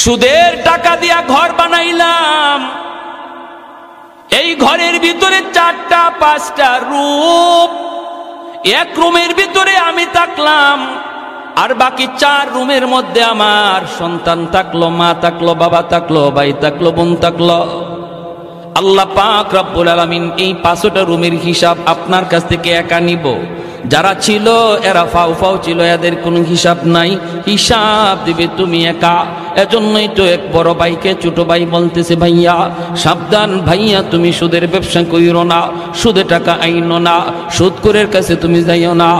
সুদের টাকা দিয়া ঘর বানাইলাম, এই ঘরের ভিতরে 4টা 5টা রুম, এক রুমের ভিতরে আমি থাকলাম, আর বাকি 4 রুমের মধ্যে আমার সন্তান থাকলো, মা থাকলো, বাবা থাকলো, ভাই থাকলো, বোন থাকলো। আল্লাহ পাক রব্বুল আলামিন এই 5টা রুমের হিসাব আপনার কাছ থেকে একা নিব। যারা ছিল এরা ফাও ফাও ছিল, এদের কোনো হিসাব নাই, হিসাব দিবে তুমি একা। এজন্যই তো এক বড় ভাইকে ছোট ভাই বলতেছে, ভাইয়া সাবধান, ভাইয়া তুমি সুদের ব্যবসা কইরো না, সুদে টাকা আইনো না, সুদখোরের কাছে তুমি যাইও না,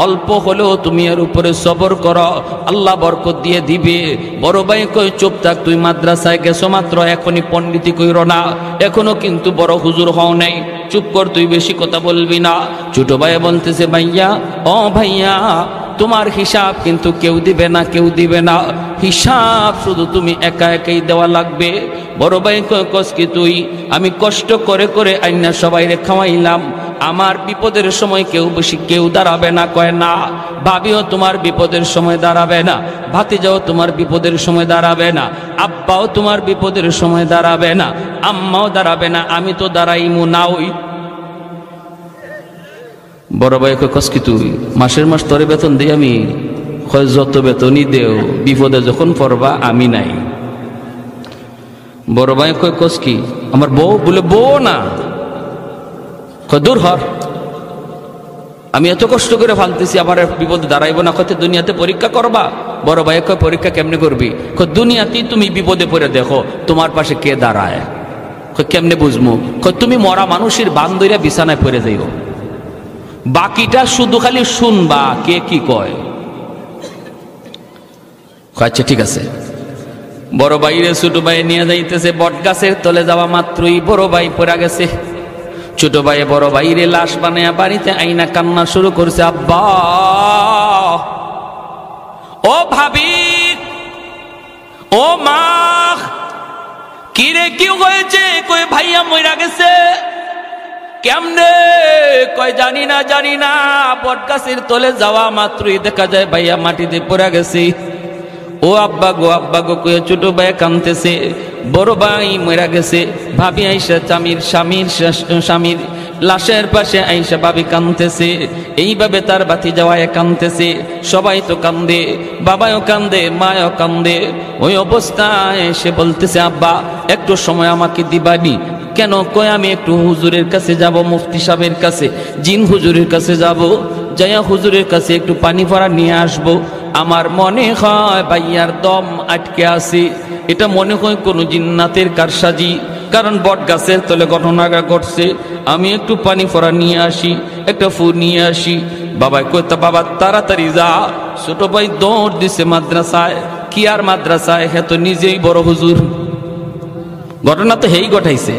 অল্প হলেও তুমি এর উপরে সবর করো, আল্লাহ বরকত দিয়ে দিবে। বড় ভাই কই চুপ থাক, তুই মাদ্রাসায় গেছো মাত্র, এখনই পণ্ডিতি কইরো না, এখনো কিন্তু বড় হুজুর হও নাই, চুপ কর, তুই বেশি কথা বলবি না। ছোট ভাই বলতেছে, ভাইয়া ও ভাইয়া তোমার হিসাব কিন্তু কেউ দিবে না, কেউ দিবে না, হিসাব শুধু তুমি একা একাই দেওয়া লাগবে। বড় ভাই কস কি তুই, আমি কষ্ট করে করে আইনা সবাইরে খাওয়াইলাম, আমার বিপদের সময় কেউ দাঁড়াবে না। কয় না, ভাবিও তোমার বিপদের সময় দাঁড়াবে না, ভাতিজাও তোমার বিপদের সময় দাঁড়াবে না, আব্বাও তোমার বিপদের সময় দাঁড়াবে না, আম্মাও দাঁড়াবে না, আমি তো দাঁড়াইমু না। ওই বড় ভাই কস কি তুই, মাসের মাস তোরে বেতন দিই আমি? যত বেতনই দেও, বিপদে যখন পড়বা আমি নাই। বড় ভাই কস কি, আমার বউ? বলে বউ না, দূর হর, আমি এত কষ্ট করে ফালতেছি, আবার বিপদে দাঁড়াইবো না। কত দুনিয়াতে পরীক্ষা করবা? বড় ভাই কয় পরীক্ষা কেমনে করবি? দুনিয়াতেই তুমি বিপদে পড়ে দেখো তোমার পাশে কে দাঁড়ায়। কেমনে বুঝবো? তুমি মরা মানুষের বান ধইরা বিছানায় পড়ে যাইও, বাকিটা শুধু খালি শুনবা কে কি কয়। আচ্ছা ঠিক আছে। বড় ভাইরে ছোট ভাই নিয়ে যাইতেছে, বট গাছের তলে যাওয়া মাত্রই বড় ভাই পড়ে গেছে। ছোট ভাই বড় ভাইরে লাশ বানায়া বাড়িতে আইনা কান্না শুরু করছে, আব্বা ও ভাবি ও মা, কি রে কি হয়েছে? কই ভাইয়া মইরা গেছে। কেমনে? কয় জানি না, বট গাছের তলে যাওয়া মাত্রই দেখা যায় ভাইয়া মাটিতে পড়ে গেছে। ও আব্বা গো কয়ে ছোট ভাই কাঁদতেছে, বড় ভাই মরে গেছে। ভাবি আইসা স্বামীর লাশের পাশে আইসা ভাবি কাঁদতেছে, এইভাবে তার বাতি যাওয়ায় কাঁদতেছে। সবাই তো কান্দে, বাবাও কান্দে, মাও কান্দে। ওই অবস্থায় সে বলতেছে, আব্বা একটু সময় আমাকে দিবানি? কেন? কয় আমি একটু হুজুরের কাছে যাব, মুফতি সাহেবের কাছে, জিন হুজুরের কাছে যাব, যাইয়া হুজুরের কাছে একটু পানি ভরা নিয়ে আসবো। আমার মনে হয় ভাইয়ার দম আটকে আছে, এটা মনে হয় কোনো জিন্নাতের কারসাজি, কারণ বট গাছের তলে ঘটনাটা ঘটছে। আমি একটু পানি ভরা নিয়ে আসি, একটা ফুল নিয়ে আসি। বাবা কইতা, বাবা তাড়াতাড়ি যা। ছোট ভাই দৌড় দিছে মাদ্রাসায়। কি আর মাদ্রাসায়, হ্যাঁ তো নিজেই বড় হুজুর। ঘটনা তো হেই ঘটাইছে।